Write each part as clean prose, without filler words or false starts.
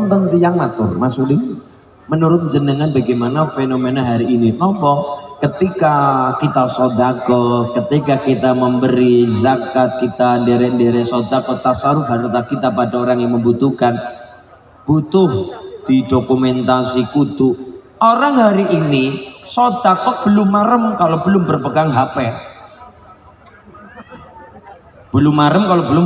wonten tiyang matur, Mas Uli, menurut jenengan bagaimana fenomena hari ini? Nopo? Ketika kita sodako, ketika kita memberi zakat, kita derek-derek sodako, tasarruf harta kita pada orang yang membutuhkan, butuh didokumentasi kudu. Orang hari ini sodako belum marem kalau belum berpegang HP, belum marem kalau belum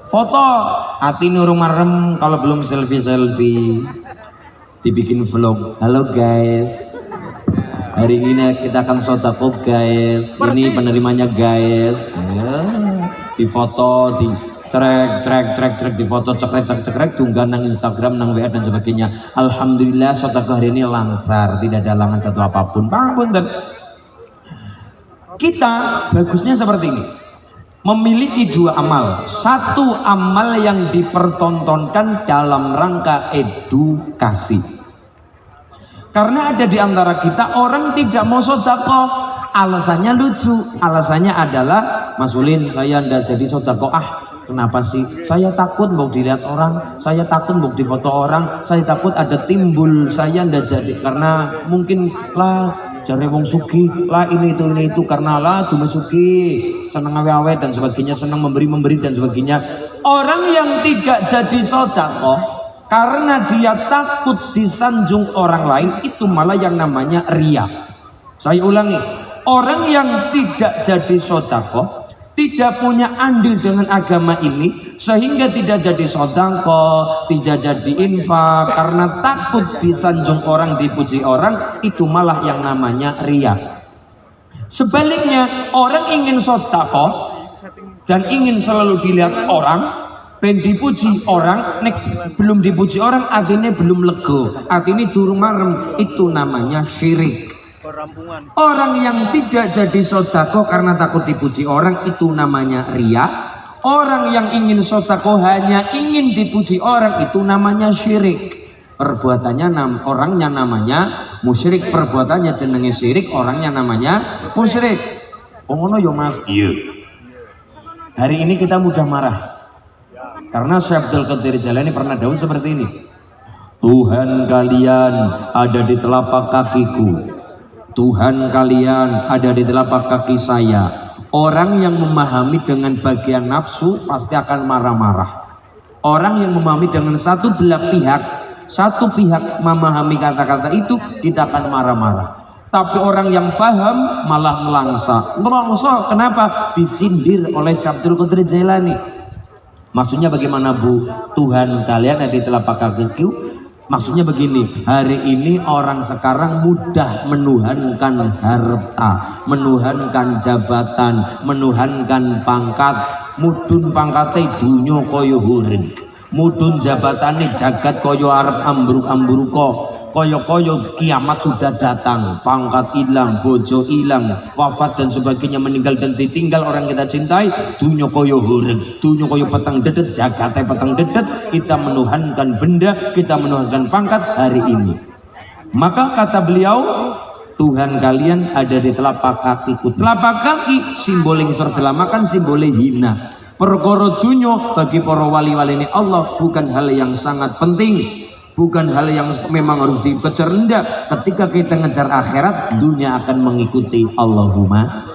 foto, hati nurung marem kalau belum selfie, dibikin vlog. Halo guys, hari ini kita akan sodako guys, ini penerimanya guys, ya, di foto, di cerek, di foto cekrek, tunggal nang Instagram, nang WA dan sebagainya. Alhamdulillah sodako hari ini lancar, tidak ada halangan satu apapun. Dan kita bagusnya seperti ini, memiliki dua amal. Satu amal yang dipertontonkan dalam rangka edukasi. Karena ada di antara kita orang tidak mau sodako, alasannya lucu. Alasannya adalah, Mas Ulin, saya tidak jadi sodako. Kenapa sih? Saya takut mau dilihat orang, saya takut mau difoto orang, saya takut ada timbul, saya tidak jadi. Karena mungkin lah jare wong sugi lah, ini itu karena lah dume sugi, seneng awe-awe dan sebagainya, senang memberi dan sebagainya. Orang yang tidak jadi sodako karena dia takut disanjung orang lain, itu malah yang namanya riya. Saya ulangi, orang yang tidak jadi sodako, tidak punya andil dengan agama ini, sehingga tidak jadi sodako, tidak jadi infak, karena takut disanjung orang, dipuji orang, itu malah yang namanya riya. Sebaliknya, orang ingin sodako dan ingin selalu dilihat orang, ben dipuji orang, nek belum dipuji orang, artinya belum lego, artinya durung marem, itu namanya syirik. Orang yang tidak jadi sodako karena takut dipuji orang, itu namanya riya. Orang yang ingin sodako hanya ingin dipuji orang, itu namanya syirik. Perbuatannya orangnya namanya musyrik, perbuatannya jenenge syirik, orangnya namanya musyrik. Oh ngono yo Mas. Iya. Hari ini kita mudah marah karena Syekh Abdul Qadir Jailani pernah dawuh seperti ini. Tuhan kalian ada di telapak kakiku, Tuhan kalian ada di telapak kaki saya. Orang yang memahami dengan bagian nafsu pasti akan marah-marah. Orang yang memahami dengan satu pihak memahami kata-kata itu, kita akan marah-marah. Tapi orang yang paham malah melangsa. Kenapa? Disindir oleh Syekh Abdul Qadir Jailani. Maksudnya bagaimana Bu? Tuhan kalian ada di telapak kakiku. Maksudnya begini, hari ini orang sekarang mudah menuhankan harta, menuhankan jabatan, menuhankan pangkat. Mudun pangkate dunya kaya huring, mudun jabatane jagat kaya arep ambruk-ambruka, kaya kiamat sudah datang, pangkat hilang, bojo hilang, wafat dan sebagainya, meninggal dan ditinggal orang kita cintai. Dunya kaya huring, dunya kaya peteng dedet, jagate peteng dedet. Kita menuhankan benda, kita menuhankan pangkat hari ini. Maka kata beliau, Tuhan kalian ada di telapak kakiku. Telapak kaki simboling serdelamakan, simboling hina. Perkara dunya bagi para wali-wali ini Allah bukan hal yang sangat penting, bukan hal yang memang harus dikejar. Enggak, ketika kita ngejar akhirat, dunia akan mengikuti. Allahumma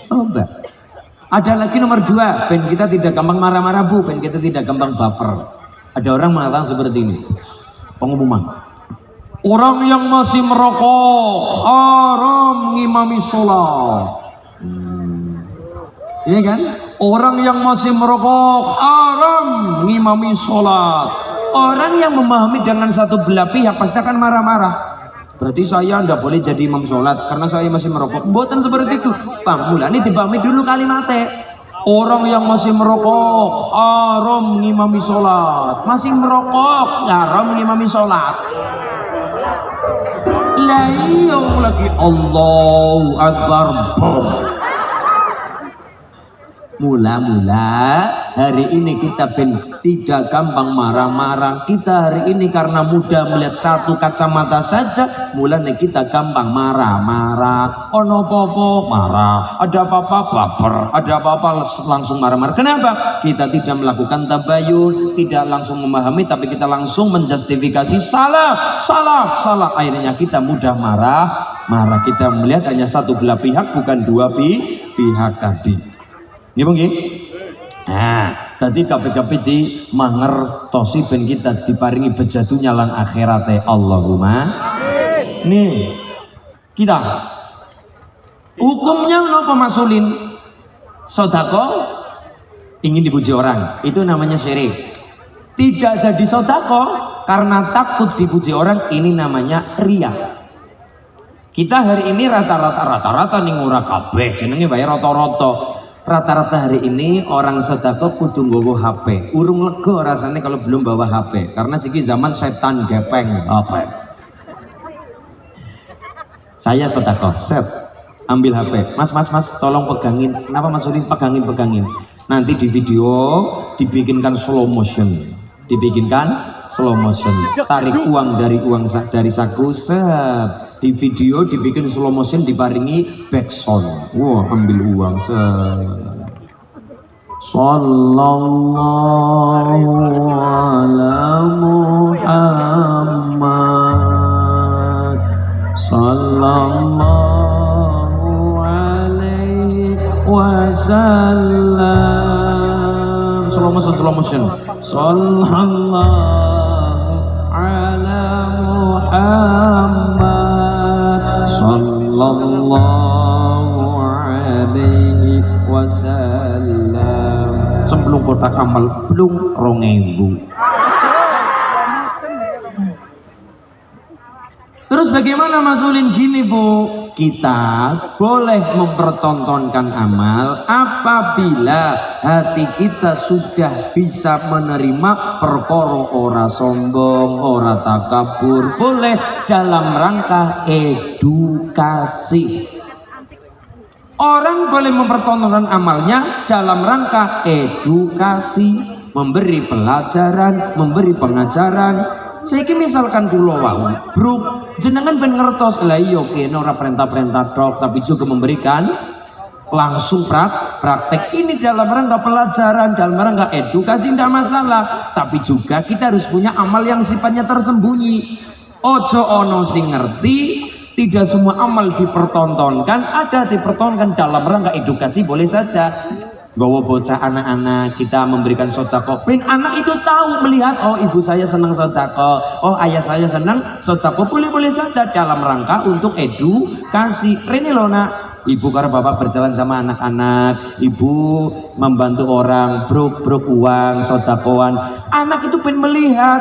coba. Ada lagi nomor 2, ben kita tidak gampang marah-marah Bu, ben kita tidak gampang baper. Ada orang mengatakan seperti ini, pengumuman, orang yang masih merokok haram ngimami sholat. Iya kan? Orang yang masih merokok haram ngimami sholat. Orang yang memahami dengan satu belah pihak pasti akan marah-marah. Berarti saya tidak boleh jadi imam sholat karena saya masih merokok. Buatan seperti itu. Mulanya dipahami dulu kalimatnya. Orang yang masih merokok haram ngimami sholat. Masih merokok haram ngimami sholat. Layung lagi Allahu Akbar. Mula-mula hari ini kita tidak gampang marah-marah. Kita hari ini karena mudah melihat satu kacamata saja, mulanya kita gampang marah-marah. Ono popo marah, ada apa-apa baper, ada apa-apa langsung marah-marah. Kenapa? Kita tidak melakukan tabayun, tidak langsung memahami, tapi kita langsung menjustifikasi salah. Akhirnya kita mudah marah. Kita melihat hanya satu belah pihak, bukan dua pihak tadi. Nggih nggih. Nah, tadi KPKP di mangertosi ben kita diparingi bejadunya lan akhirate Allahumma. Nih, kita hukumnya nopo masulin sodako ingin dipuji orang, itu namanya syirik. Tidak jadi sodako karena takut dipuji orang, ini namanya riya. Kita hari ini rata-rata ning ora kabeh jenenge wae rata-rata. Rata-rata hari ini orang sedekah kudu nggawa HP. Urung lega rasanya kalau belum bawa HP, karena siki zaman setan gepeng apa. Saya sedekah, set ambil HP. Mas, tolong pegangin. Kenapa Mas Udin? Pegangin. Nanti di video dibikinkan slow motion. Tarik uang dari saku, set. Di video dibikin slow motion, dibaringi backsound. Wah, ambil uang. Sallallahu ala Muhammad, sallallahu alaihi wasallam. Slow motion. Sallallahu ala Muhammad, sallallahu alaihi wasallam. Cemplung kotak amal belum 2000. Terus bagaimana masulin gini Bu? Kita boleh mempertontonkan amal apabila hati kita sudah bisa menerima perkara ora sombong, ora takabur, boleh dalam rangka edukasi. Orang boleh mempertontonkan amalnya dalam rangka edukasi, memberi pelajaran, memberi pengajaran. Saiki misalkan kula wau, Bro, jenengan ben ngertos lah iya kene ora perintah-perintah tok, tapi juga memberikan langsung praktek. Ini dalam rangka pelajaran, dalam rangka edukasi, tidak masalah. Tapi juga kita harus punya amal yang sifatnya tersembunyi. Ojo ono sing ngerti, tidak semua amal dipertontonkan, ada dipertontonkan dalam rangka edukasi boleh saja. Gawa bocah anak-anak kita memberikan sedekah, ben anak itu tahu melihat, oh ibu saya senang sedekah, oh ayah saya senang sedekah, boleh-boleh saja dalam rangka untuk edukasi. Rene lho nak, ibu karena bapak berjalan sama anak-anak, ibu membantu orang, bruk uang, sedekahan. Anak itu pengen melihat,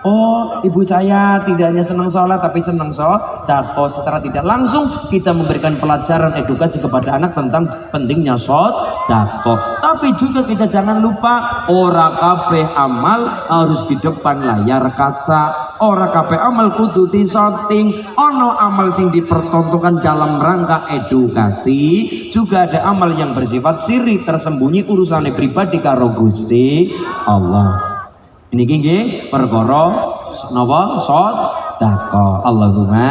oh ibu saya tidak hanya senang sholat tapi senang sedekah. Secara tidak langsung kita memberikan pelajaran edukasi kepada anak tentang pentingnya sedekah. Tapi juga kita jangan lupa, ora kabeh amal harus di depan layar kaca, ora kabeh amal kudu di shooting. Ono amal sing dipertontonkan dalam rangka edukasi, juga ada amal yang bersifat siri, tersembunyi, urusannya pribadi karo Gusti Allah. Ini nggih perkara napa sedekah. Allahumma.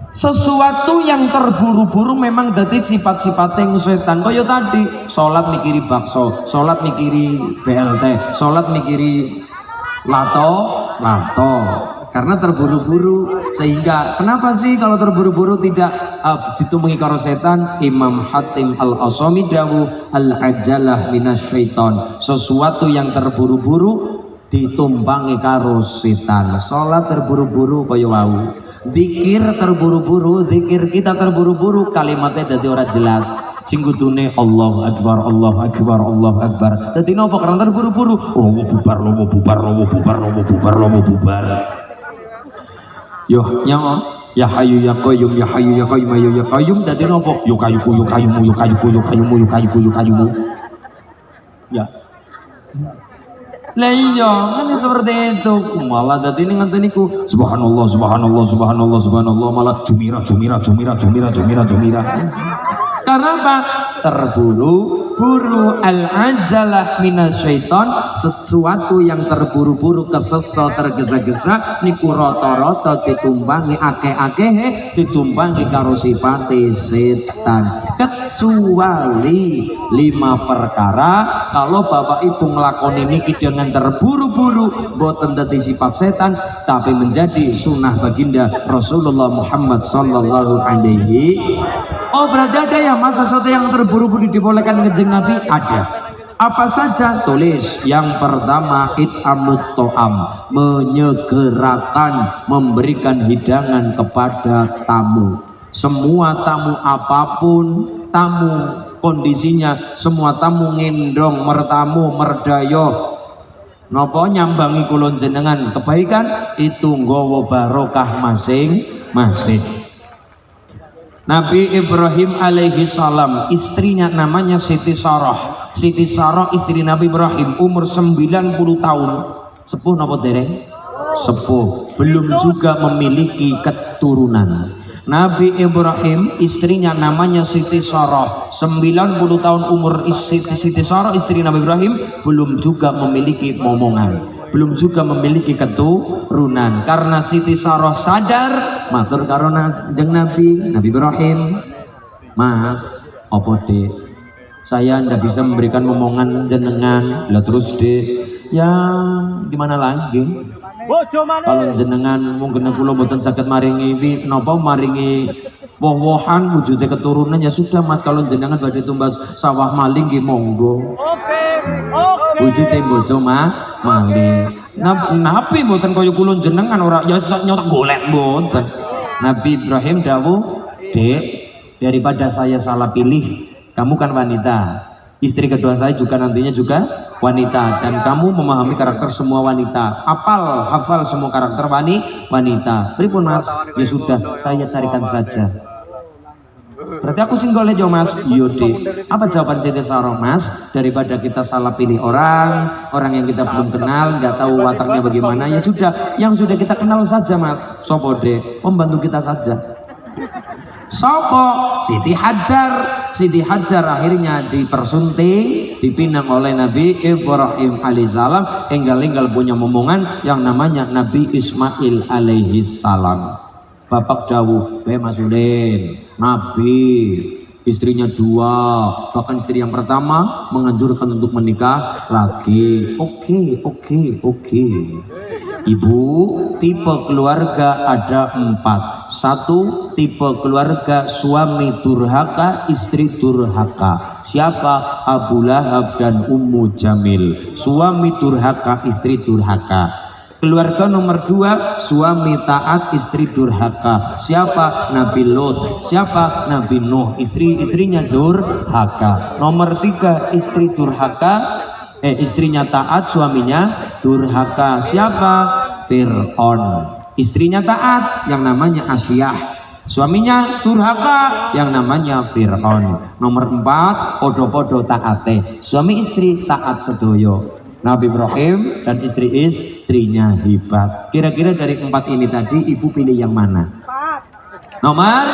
Sesuatu yang terburu-buru memang dadi sifat-sifat yang setan. Kaya tadi sholat mikiri bakso, sholat mikiri BLT, sholat mikiri lato, karena terburu-buru. Sehingga kenapa sih kalau terburu-buru tidak ditumpangi karo setan? Imam Hatim Al-Asami dawuh al-ajalah minasyaiton. Sesuatu yang terburu-buru ditumpangi karo setan. Sholat terburu-buru kaya wau, zikir terburu-buru, zikir kita terburu-buru, kalimatnya dadi ora jelas. Sing kudune Allahu Akbar, Allahu Akbar, Allahu Akbar. Dadi napa karena terburu-buru? Lomo bubar. Yo nyong ya hayu ya qayyum, ya hayu ya qayyum, ya qayyum. Dadi napa? Yo kayumu. Ya. Lah iya, kan seperti itu. Malah dadi ning ngenten niku subhanallah malah jumira. Karena apa? terburu-buru, al-ajalah minasyaiton, sesuatu yang terburu-buru, kesesat, tergesa-gesa niku rata-rata ditumpangi akeh-akeh ditumpangi karo sifate setan, kecuali 5 perkara. Kalau bapak ibu ngelakoni niki dengan terburu-buru boten dadi sifat setan, tapi menjadi sunnah baginda Rasulullah Muhammad sallallahu alaihi. Oh, berarti ada ya mas sesuatu yang terburu-buru dibolehkan ngejeng Nabi? Ada. Apa saja? Tulis. Yang pertama, it'amut to'am, menyegerakan, memberikan hidangan kepada tamu. Semua tamu, apapun tamu kondisinya, semua tamu ngendong mertamu merdayo nopo nyambangi kulon jenengan kebaikan, itu nggawa barokah masing-masing. Nabi Ibrahim alaihi salam, istrinya namanya Siti Sarah. Siti Sarah istri Nabi Ibrahim, umur 90 tahun. Sepuh napa dereng? Sepuh, belum juga memiliki keturunan. Nabi Ibrahim istrinya namanya Siti Sarah, 90 tahun umur Siti Sarah istri Nabi Ibrahim, belum juga memiliki momongan, belum juga memiliki keturunan. Karena Siti Sarah sadar, matur karo Kanjeng Nabi Ibrahim, Mas, opo dek, saya ndak bisa memberikan momongan jenengan. Lah terus dek, ya gimana lagi? Kalau jenengan mungkin kula mboten saged maringi napa maringi woh-wohan wujude keturunan, ya sudah mas, kalau jenengan badhe tumbas sawah maling nggih monggo. Wujude bojo maling. Nabi mboten kaya kula jenengan ora ya nyotok golek mboten. Nabi Ibrahim dawuh, "Dek, daripada saya salah pilih, kamu kan wanita. Istri kedua saya juga nantinya juga wanita, dan kamu memahami karakter semua wanita, hafal semua karakter wanita. Pripun mas? Ya sudah, saya carikan saja." Berarti aku sing golek yo mas. Iya dek. Apa jawaban Siti Sarah? Mas, daripada kita salah pilih orang yang kita belum kenal, nggak tahu wataknya bagaimana, ya sudah, yang sudah kita kenal saja mas. Sopo dek? Pembantu kita saja. Sopo? Siti Hajar. Siti Hajar akhirnya dipersunting, dipinang oleh Nabi Ibrahim alaihissalam, enggal-enggal punya momongan yang namanya Nabi Ismail alaihissalam. Bapak dawuh, Mas Udin, Nabi istrinya 2, bahkan istri yang pertama menganjurkan untuk menikah lagi. Oke. Ibu, tipe keluarga ada 4. 1, tipe keluarga suami durhaka, istri durhaka. Siapa? Abu Lahab dan Ummu Jamil. Suami durhaka, istri durhaka. Keluarga nomor 2, suami taat, istri durhaka. Siapa? Nabi Lot. Siapa? Nabi Nuh. Istrinya durhaka. Nomor 3, istri durhaka, istrinya taat, suaminya durhaka. Siapa? Fir'aun. Istrinya taat, yang namanya Asyah. Suaminya durhaka, yang namanya Fir'aun. Nomor 4, podo-podo taate. Suami istri taat sedoyo. Nabi Ibrahim dan istrinya hebat. Kira-kira dari 4 ini tadi ibu pilih yang mana? Nomor?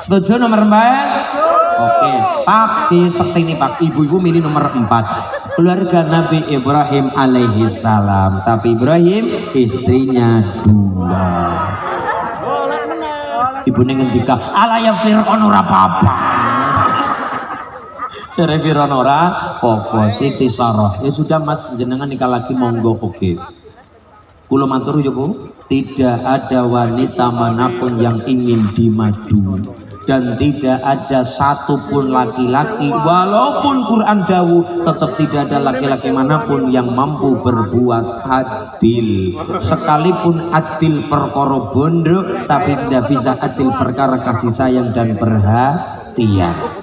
Setuju nomor 4? Oke, Pak, di sini Pak, ibu-ibu milih nomor 4. Keluarga Nabi Ibrahim alaihi salam. Tapi Ibrahim istrinya 2. Ibu ngendika, ala ya Fir'aun ora apa-apa. Jare Fir'aun ora apa. Siti Sarah, ya sudah mas, jenengan nikah lagi monggo. Oke. Kula matur ya Bu, tidak ada wanita manapun yang ingin dimadu, dan tidak ada satupun laki-laki, walaupun Quran dawuh, tetap tidak ada laki-laki manapun yang mampu berbuat adil. Sekalipun adil perkara bondo, tapi tidak bisa adil perkara kasih sayang dan perhatian.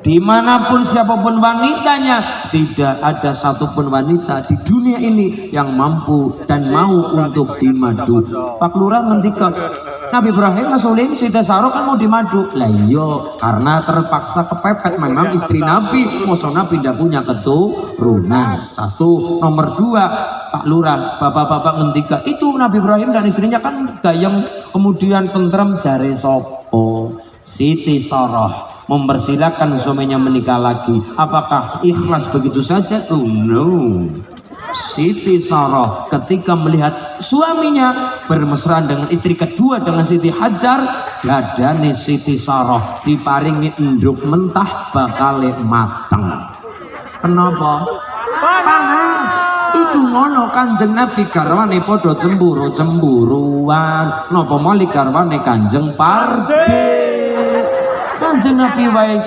Dimanapun siapapun wanitanya, tidak ada satupun wanita di dunia ini yang mampu dan mau untuk dimadu. Pak Lurah ngendika, Nabi Ibrahim Rasulullah Siti Sarah kan mau dimadu. Lah iya, karena terpaksa kepepet, memang istri Nabi, masa Nabi tidak punya keturunan. 1. Nomor 2, Pak Lurah, bapak-bapak ngendika, itu Nabi Ibrahim dan istrinya kan gayeng kemudian tentrem, jare sopo? Siti Sarah. mempersilahkan suaminya menikah lagi. Apakah ikhlas begitu saja? Oh no. Siti Sarah ketika melihat suaminya bermesraan dengan istri kedua dengan Siti Hajar, dadane Siti Sarah diparingi enduk mentah bakale mateng. Kenapa? Panas. Iku ngono Kanjeng Nabi garwane padha cemburu-cemburuan. Napa malih garwane Kanjeng Parde. Kanjeng Nabi wae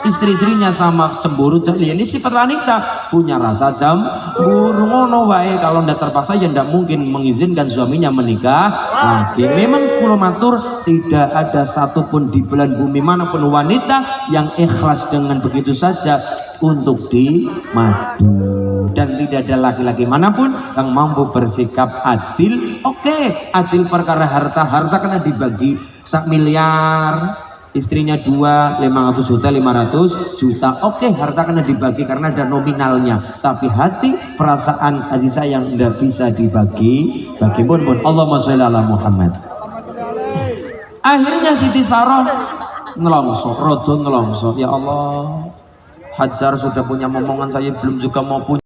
istri-istrinya sama cemburu, jadi ini sifat wanita punya rasa cemburu ngono wae. Kalau ndak terpaksa ya ndak mungkin mengizinkan suaminya menikah lagi. Memang kula matur tidak ada satupun di belahan bumi manapun wanita yang ikhlas dengan begitu saja untuk dimadu, dan tidak ada laki-laki manapun yang mampu bersikap adil. Oke, adil perkara harta kena dibagi 1 miliar, istrinya 2, 500 juta, 500 juta. Oke, harta kena dibagi karena ada nominalnya, tapi hati, perasaan, kasih sayang tidak bisa dibagi. Bagipun Allahumma sholli ala Muhammad. Akhirnya Siti Sarah ngelongso, rodon ngelongso. Ya Allah, Hajar sudah punya momongan, saya belum juga mau punya.